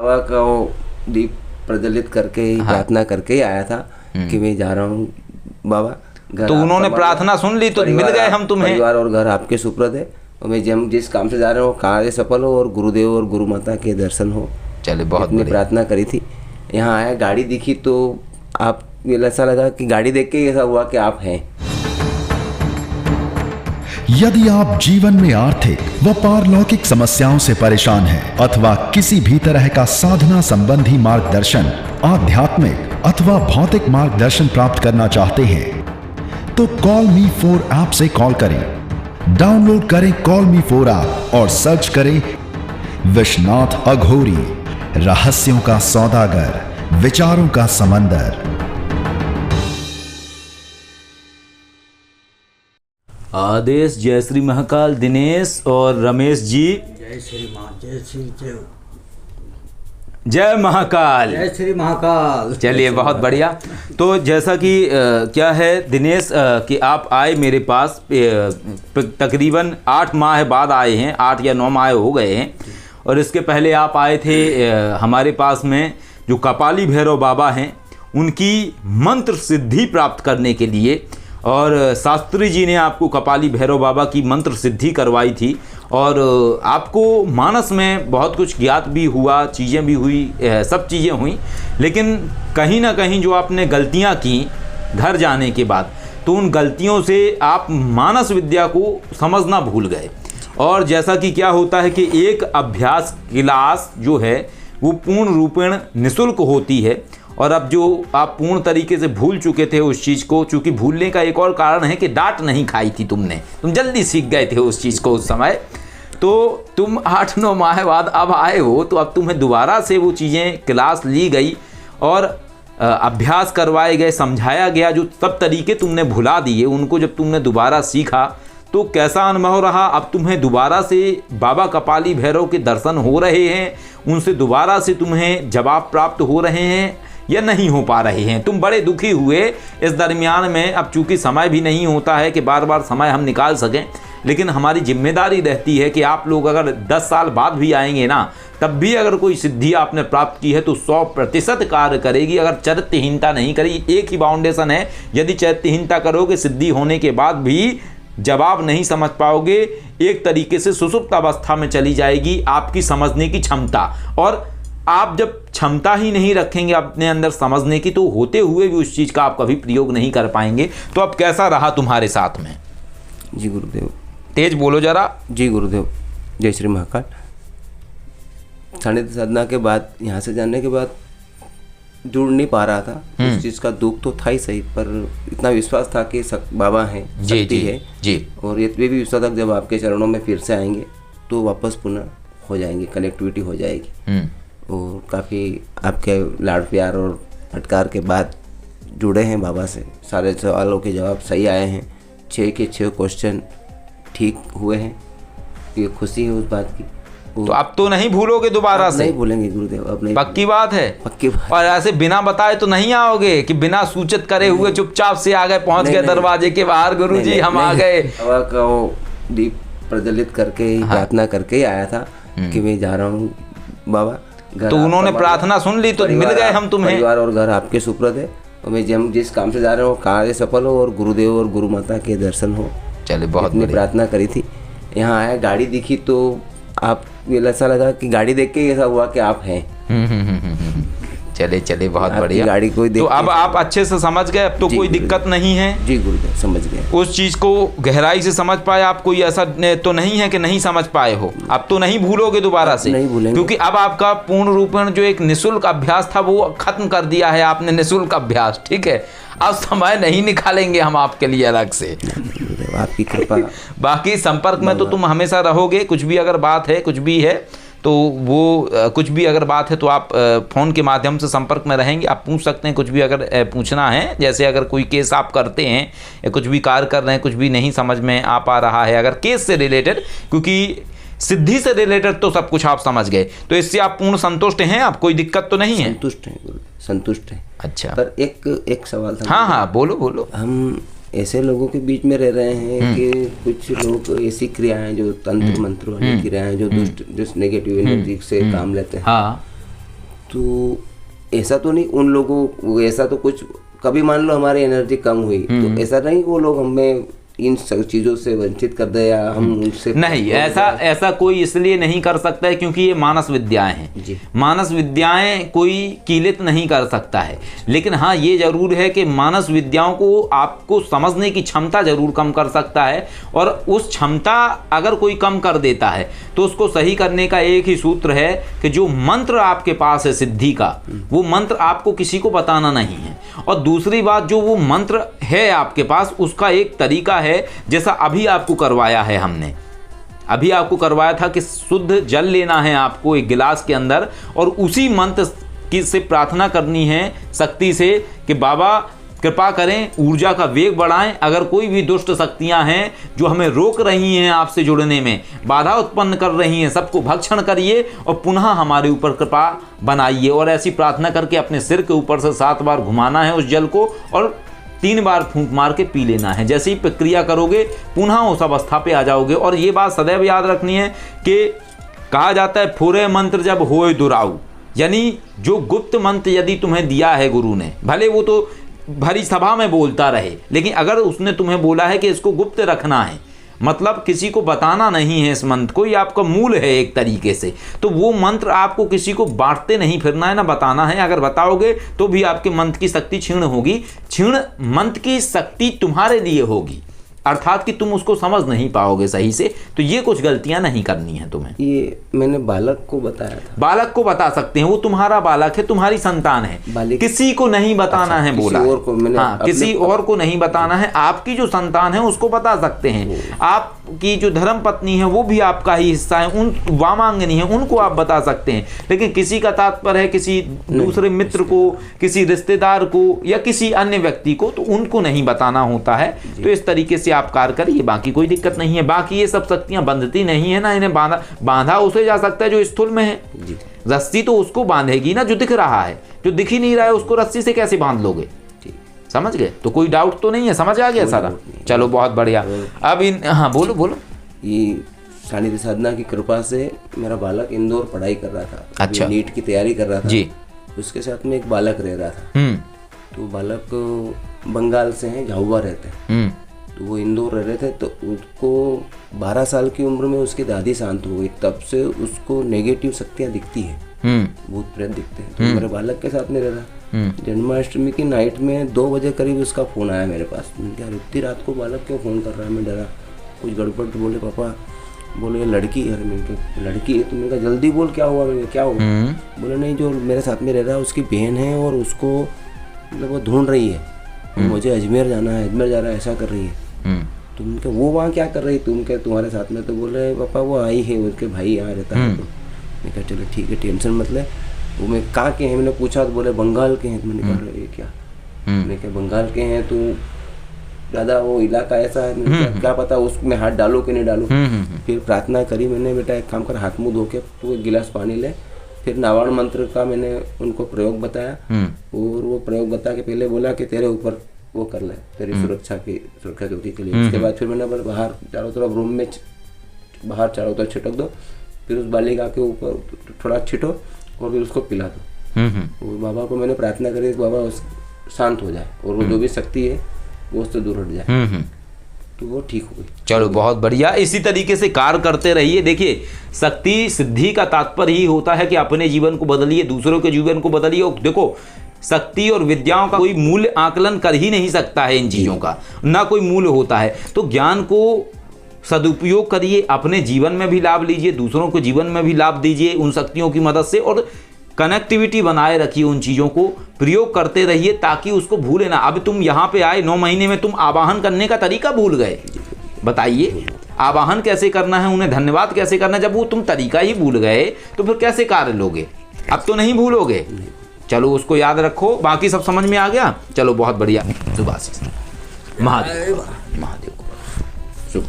बाबा का वो दीप प्रज्वलित करके ही प्रार्थना करके ही आया था कि मैं जा रहा हूँ बाबा घर। तो उन्होंने प्रार्थना सुन ली तो मिल गए हम तुम्हें। परिवार और घर आपके सुपुर्द है और मैं जिस काम से जा रहा हूँ कार्य सफल हो और गुरुदेव और गुरु माता के दर्शन हो। चले बहुत इतनी प्रार्थना करी थी। यहाँ आया, गाड़ी दिखी तो आप ऐसा लगा कि गाड़ी देख के ऐसा हुआ कि आप हैं। यदि आप जीवन में आर्थिक व पारलौकिक समस्याओं से परेशान हैं अथवा किसी भी तरह का साधना संबंधी मार्गदर्शन, आध्यात्मिक अथवा भौतिक मार्गदर्शन प्राप्त करना चाहते हैं तो कॉल मी 4 ऐप से कॉल करें। डाउनलोड करें कॉल मी 4 ऐप और सर्च करें विश्वनाथ अघोरी, रहस्यों का सौदागर, विचारों का समंदर। आदेश, जय श्री महाकाल। दिनेश और रमेश जी, जय श्री माँ, जय श्री जय जय महाकाल, जय श्री महाकाल। चलिए बहुत बढ़िया। तो जैसा कि क्या है दिनेश कि आप आए मेरे पास तकरीबन 8 माह बाद आए हैं, 8 या 9 माह हो गए हैं। और इसके पहले आप आए थे हमारे पास में जो कपाली भैरव बाबा हैं उनकी मंत्र सिद्धि प्राप्त करने के लिए, और शास्त्री जी ने आपको कपाली भैरव बाबा की मंत्र सिद्धि करवाई थी। और आपको मानस में बहुत कुछ ज्ञात भी हुआ, चीज़ें भी हुई, सब चीज़ें हुई। लेकिन कहीं ना कहीं जो आपने गलतियां की घर जाने के बाद, तो उन गलतियों से आप मानस विद्या को समझना भूल गए। और जैसा कि क्या होता है कि एक अभ्यास क्लास जो है वो पूर्ण रूपेण निःशुल्क होती है। और अब जो आप पूर्ण तरीके से भूल चुके थे उस चीज़ को, चूँकि भूलने का एक और कारण है कि डांट नहीं खाई थी तुम जल्दी सीख गए थे उस चीज़ को उस समय। तो तुम 8-9 माह बाद अब आए हो, तो अब तुम्हें दोबारा से वो चीज़ें क्लास ली गई और अभ्यास करवाए गए, समझाया गया। जो सब तरीके तुमने भुला दिए उनको जब तुमने दोबारा सीखा तो कैसा अनुभव रहा? अब तुम्हें दोबारा से बाबा कपाली भैरव के दर्शन हो रहे हैं, उनसे दोबारा से तुम्हें जवाब प्राप्त हो रहे हैं या नहीं हो पा रहे हैं? तुम बड़े दुखी हुए इस दरमियान में। अब चूंकि समय भी नहीं होता है कि बार बार समय हम निकाल सकें, लेकिन हमारी जिम्मेदारी रहती है कि आप लोग अगर 10 साल बाद भी आएंगे ना, तब भी अगर कोई सिद्धि आपने प्राप्त की है तो 100% कार्य करेगी। अगर चरित्रहीनता नहीं करेगी, एक ही बाउंडेशन है, यदि चरित्रहीनता करोगे सिद्धि होने के बाद भी जवाब नहीं समझ पाओगे, एक तरीके से सुसुप्त अवस्था में चली जाएगी आपकी समझने की क्षमता। और आप जब क्षमता ही नहीं रखेंगे अपने अंदर समझने की, तो होते हुए भी उस चीज़ का आप कभी प्रयोग नहीं कर पाएंगे। तो अब कैसा रहा तुम्हारे साथ में? जी गुरुदेव। तेज बोलो जरा। जी गुरुदेव, जय श्री महाकाल। सानिध्य साधना के बाद, यहाँ से जाने के बाद जुड़ नहीं पा रहा था। उस चीज़ का दुख तो था ही सही, पर इतना विश्वास था कि बाबा हैं, शक्ति है जी। और ये भी विश्वास था जब आपके चरणों में फिर से आएंगे तो वापस पुनः हो जाएंगे, कनेक्टिविटी हो जाएगी। और काफ़ी आपके लाड प्यार और फटकार के बाद जुड़े हैं बाबा से। सारे सवालों के जवाब सही आए हैं, 6 के 6 क्वेश्चन ठीक हुए हैं। ये खुशी है उस बात की। तो अब तो नहीं भूलोगे दोबारा से? नहीं भूलेंगे गुरुदेव, अब नहीं। पक्की बात है? पक्की बात। और ऐसे बिना बताए तो नहीं आओगे कि बिना सूचित करे हुए चुपचाप से आ गए, पहुंच गए दरवाजे के बाहर, गुरुजी हम आ गए? बाबा का वो दीप प्रज्वलित करके ही प्रार्थना करके ही आया था कि मैं जा रहा हूँ बाबा घर। तो उन्होंने प्रार्थना सुन ली तो मिल गए हम तुम्हें। परिवार और घर आपके सुपुर्द है और मैं जिस काम से जा रहा हूँ कार्य सफल हो और गुरुदेव और गुरु माता के दर्शन हो। चले बहुत इतनी प्रार्थना करी थी। यहाँ आया, गाड़ी दिखी तो आप ऐसा लगा कि गाड़ी देख के ऐसा हुआ कि आप हैं। चले बहुत बढ़िया। गाड़ी कोई तो अब आप अच्छे से समझ गए, अब तो कोई दिक्कत नहीं है? जी गुरुदेव, समझ गए। उस चीज को गहराई से समझ पाए आप? कोई ऐसा तो नहीं है कि नहीं समझ पाए हो? अब तो नहीं भूलोगे दोबारा से? नहीं भूलेंगे, क्योंकि अब आपका पूर्ण रूपेण जो एक निःशुल्क अभ्यास था वो खत्म कर दिया है आपने, निःशुल्क अभ्यास। ठीक है, अब समय नहीं निकालेंगे हम आपके लिए अलग से, आपकी कृपा। बाकी संपर्क में तो तुम हमेशा रहोगे। कुछ भी अगर बात है, कुछ भी है तो वो कुछ भी अगर बात है तो आप फ़ोन के माध्यम से संपर्क में रहेंगे। आप पूछ सकते हैं कुछ भी अगर पूछना है। जैसे अगर कोई केस आप करते हैं या कुछ भी कार्य कर रहे हैं, कुछ भी नहीं समझ में आ पा रहा है, अगर केस से रिलेटेड, क्योंकि सिद्धि से रिलेटेड तो सब कुछ आप समझ गए, तो इससे आप पूर्ण संतुष्ट हैं? आप कोई दिक्कत तो नहीं है? संतुष्ट हैं गुरु, संतुष्ट हैं। अच्छा, पर एक सवाल था। हाँ बोलो। हम ऐसे लोगों के बीच में रह रहे हैं कि कुछ लोग ऐसी क्रियाएं जो तंत्र मंत्र वाली क्रियाएं जो दुष्ट नेगेटिव एनर्जी से काम लेते हैं। हाँ, तो ऐसा तो नहीं, उन लोगों ऐसा तो कुछ कभी मान लो हमारी एनर्जी कम हुई तो ऐसा नहीं वो लोग हमें इन सब चीज़ों से वंचित कर दे या हम उनसे नहीं, ऐसा कोई इसलिए नहीं कर सकता है क्योंकि ये मानस विद्याएं हैं। मानस विद्याएं कोई कीलित नहीं कर सकता है, लेकिन हाँ ये जरूर है कि मानस विद्याओं को आपको समझने की क्षमता जरूर कम कर सकता है, और उस क्षमता अगर कोई कम कर देता है तो उसको सही करने का एक ही सूत्र है कि जो मंत्र आपके पास है सिद्धि का, वो मंत्र आपको किसी को बताना नहीं है। और दूसरी बात, जो वो मंत्र है आपके पास उसका एक तरीका है, जैसा अभी आपको करवाया है हमने, अभी आपको करवाया था कि शुद्ध जल लेना है आपको एक गिलास के अंदर, और उसी मंत्र की से प्रार्थना करनी है शक्ति से कि बाबा कृपा करें, ऊर्जा का वेग बढ़ाएं। अगर कोई भी दुष्ट शक्तियां हैं जो हमें रोक रही हैं आपसे जुड़ने में, बाधा उत्पन्न कर रही हैं, सबको भक्षण करिए और पुनः हमारे ऊपर कृपा बनाइए। और ऐसी प्रार्थना करके अपने सिर के ऊपर से 7 बार घुमाना है उस जल को, और 3 बार फूंक मार के पी लेना है। जैसे ही प्रक्रिया करोगे पुनः उस अवस्था पे आ जाओगे। और ये बात सदैव याद रखनी है कि कहा जाता है फुरे मंत्र जब होए दुराऊ, यानी जो गुप्त मंत्र यदि तुम्हें दिया है गुरु ने, भले वो तो भरी सभा में बोलता रहे, लेकिन अगर उसने तुम्हें बोला है कि इसको गुप्त रखना है, मतलब किसी को बताना नहीं है इस मंत्र को, ये आपका मूल है एक तरीके से, तो वो मंत्र आपको किसी को बांटते नहीं फिरना है ना बताना है। अगर बताओगे तो भी आपके मंत्र की शक्ति क्षीण होगी। क्षीण मंत्र की शक्ति तुम्हारे लिए होगी, अर्थात कि तुम उसको समझ नहीं पाओगे सही से। तो ये कुछ गलतियां नहीं करनी है तुम्हें। ये मैंने बालक को बताया था। बालक को बता सकते हैं, वो तुम्हारा बालक है, तुम्हारी संतान है, किसी को नहीं बताना है बोला। किसी और को मैंने किसी और को नहीं बताना है। आपकी जो संतान है उसको बता सकते हैं, आपकी जो धर्म पत्नी है वो भी आपका ही हिस्सा है, उन वामांगनी है उनको आप बता सकते हैं। लेकिन किसी का तात्पर्य है किसी दूसरे मित्र को, किसी रिश्तेदार को या किसी अन्य व्यक्ति को, तो उनको नहीं बताना होता है। तो इस तरीके से आप कार्य करिए, बाकी कोई दिक्कत नहीं है। बाकी ये सब शक्तियां बंधती नहीं है ना, इन्हें बांधा उसे जा सकता है जो स्थूल में है। रस्सी तो उसको बांधेगी ना जो दिख रहा है, जो दिख ही नहीं रहा है उसको रस्सी से कैसे बांध लोगे? समझ गए? तो कोई डाउट तो नहीं है, समझ आ गया सारा? चलो बहुत बढ़िया। अब हाँ बोलो। ये सानिध्य साधना की कृपा से मेरा बालक इंदौर पढ़ाई कर रहा था। अच्छा। नीट की तैयारी कर रहा था जी। उसके साथ में एक बालक रह रहा था। तो बालक बंगाल से है, झाबुआ रहते हैं। तो वो इंदौर रह रहे थे। तो उसको 12 साल की उम्र में उसकी दादी शांत हो गई, तब से उसको नेगेटिव शक्तियाँ दिखती है, भूत प्रेत दिखते हैं। तो मेरे बालक के साथ में रह रहा। जन्माष्टमी की नाइट में 2 बजे करीब उसका फ़ोन आया मेरे पास। मैंने कहा इतनी रात को बालक क्यों फ़ोन कर रहा है? मैं डरा, कुछ गड़बड़। तो बोले पापा, बोले लड़की है। मैंने कहा लड़की है? तो मैंने कहा जल्दी बोल क्या हुआ? मैंने क्या हुआ? बोले नहीं, जो मेरे साथ में रह रहा है उसकी बहन है और उसको मतलब वो ढूंढ रही है, मुझे अजमेर जाना है, अजमेर जा रहा है, ऐसा कर रही है। तुम क्या वो वहाँ क्या कर रही तुम क्या तुम्हारे साथ में? तो बोले पापा वो आई है, उसके भाई यहाँ रहता है। तो मैं कहा चलो ठीक है, टेंशन मत ले। वो मैं कहाँ के हैं मैंने पूछा, तो बोले बंगाल के हैं। तो मैंने कहा ये क्या? मैंने कहा बंगाल के हैं तो दादा वो इलाका ऐसा है, मैंने क्या पता उसमें हाथ डालो कि नहीं डालो। फिर प्रार्थना करी मैंने, बेटा एक काम कर, हाथ मुँह धो के तू एक गिलास पानी ले। फिर नावाण मंत्र का मैंने उनको प्रयोग बताया, और वो प्रयोग बता के पहले बोला कि तेरे ऊपर वो कर ले, तेरी सुरक्षा ज्योति के लिए। उसके बाद फिर मैंने बोला बाहर चारों तरफ रूम में बाहर चारों तरफ छिटक दो, फिर उस बालिका के ऊपर थोड़ा छिटो और फिर उसको पिला दो। और बाबा को मैंने प्रार्थना करी कि बाबा उस शांत हो जाए और वो जो भी शक्ति है वो उससे दूर हट जाए। तो वो ठीक हो गई। चलो बहुत बढ़िया, इसी तरीके से कार्य करते रहिए। देखिए शक्ति सिद्धि का तात्पर्य ही होता है कि अपने जीवन को बदलिए, दूसरों के जीवन को बदलिए। और देखो शक्ति और विद्याओं का कोई मूल्य आकलन कर ही नहीं सकता है, इन चीज़ों का ना कोई मूल्य होता है। तो ज्ञान को सदुपयोग करिए, अपने जीवन में भी लाभ लीजिए, दूसरों को जीवन में भी लाभ दीजिए उन शक्तियों की मदद से, और कनेक्टिविटी बनाए रखिए, उन चीज़ों को प्रयोग करते रहिए ताकि उसको भूले ना। अब तुम यहाँ पे आए 9 महीने में तुम आवाहन करने का तरीका भूल गए, बताइए आवाहन कैसे करना है, उन्हें धन्यवाद कैसे करना है। जब वो तुम तरीका ही भूल गए तो फिर कैसे कार्य लोगे? अब तो नहीं भूलोगे। चलो उसको याद रखो, बाकी सब समझ में आ गया। चलो बहुत बढ़िया, शुभाशीष। महादेव को शुभ।